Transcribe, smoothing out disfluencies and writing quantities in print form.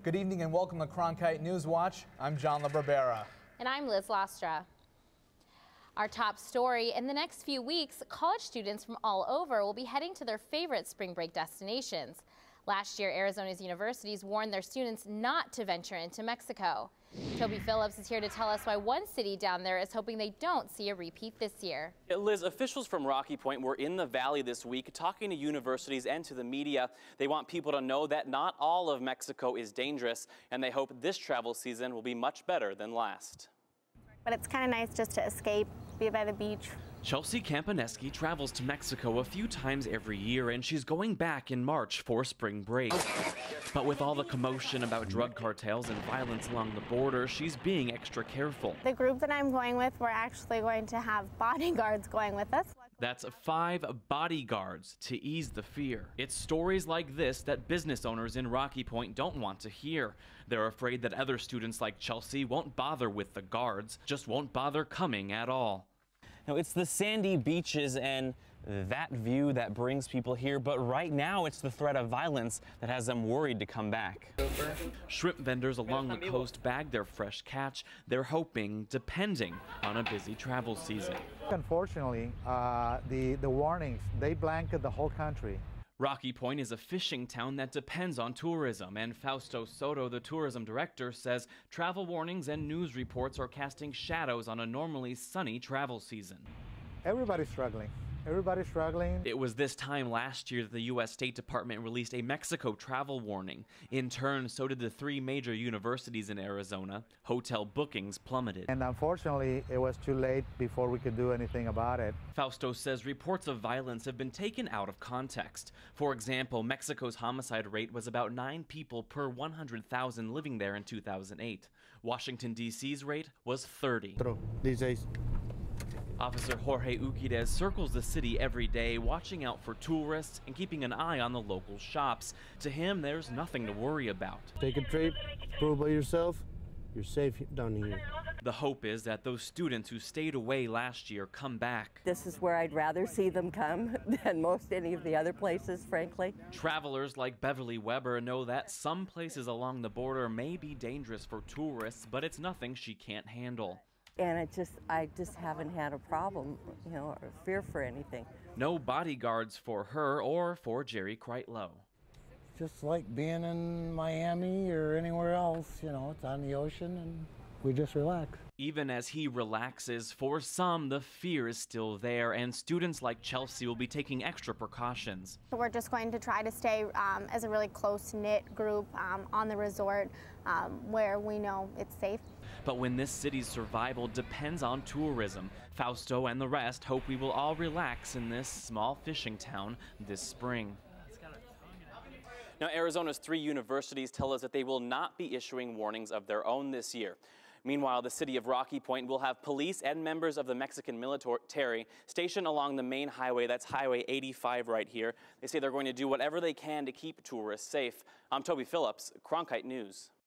Good evening and welcome to Cronkite News Watch. I'm John LaBarbera. And I'm Liz Lostra. Our top story: in the next few weeks, college students from all over will be heading to their favorite spring break destinations. Last year, Arizona's universities warned their students not to venture into Mexico. Toby Phillips is here to tell us why one city down there is hoping they don't see a repeat this year. Liz, officials from Rocky Point were in the valley this week talking to universities and to the media. They want people to know that not all of Mexico is dangerous, and they hope this travel season will be much better than last. But it's kind of nice just to escape, be by the beach. Chelsea Campaneski travels to Mexico a few times every year, and she's going back in March for spring break. But with all the commotion about drug cartels and violence along the border, she's being extra careful. The group that I'm going with, we're actually going to have bodyguards going with us. That's 5 bodyguards to ease the fear. It's stories like this that business owners in Rocky Point don't want to hear. They're afraid that other students like Chelsea won't bother with the guards, just won't bother coming at all. Now, it's the sandy beaches and that view that brings people here, but right now it's the threat of violence that has them worried to come back. Shrimp vendors along the coast bag their fresh catch. They're hoping, depending on a busy travel season. Unfortunately, the warnings, they blanket the whole country. Rocky Point is a fishing town that depends on tourism, and Fausto Soto, the tourism director, says travel warnings and news reports are casting shadows on a normally sunny travel season. Everybody's struggling. Everybody's struggling. It was this time last year that the U.S. State Department released a Mexico travel warning. In turn, so did the 3 major universities in Arizona. Hotel bookings plummeted. And unfortunately, it was too late before we could do anything about it. Fausto says reports of violence have been taken out of context. For example, Mexico's homicide rate was about 9 people per 100,000 living there in 2008. Washington, D.C.'s rate was 30. These days. Officer Jorge Uquidez circles the city every day, watching out for tourists and keeping an eye on the local shops. To him, there's nothing to worry about. Take a trip, prove by yourself, you're safe down here. The hope is that those students who stayed away last year come back. This is where I'd rather see them come than most any of the other places, frankly. Travelers like Beverly Weber know that some places along the border may be dangerous for tourists, but it's nothing she can't handle. And I just haven't had a problem, or fear for anything. No bodyguards for her or for Jerry Kreitlow. Just like being in Miami or anywhere else, it's on the ocean and we just relax. Even as he relaxes, for some, the fear is still there, and students like Chelsea will be taking extra precautions. So we're just going to try to stay as a really close-knit group on the resort where we know it's safe. But when this city's survival depends on tourism, Fausto and the rest hope we will all relax in this small fishing town this spring. Now, Arizona's 3 universities tell us that they will not be issuing warnings of their own this year. Meanwhile, the city of Rocky Point will have police and members of the Mexican military stationed along the main highway. That's Highway 85 right here. They say they're going to do whatever they can to keep tourists safe. I'm Toby Phillips, Cronkite News.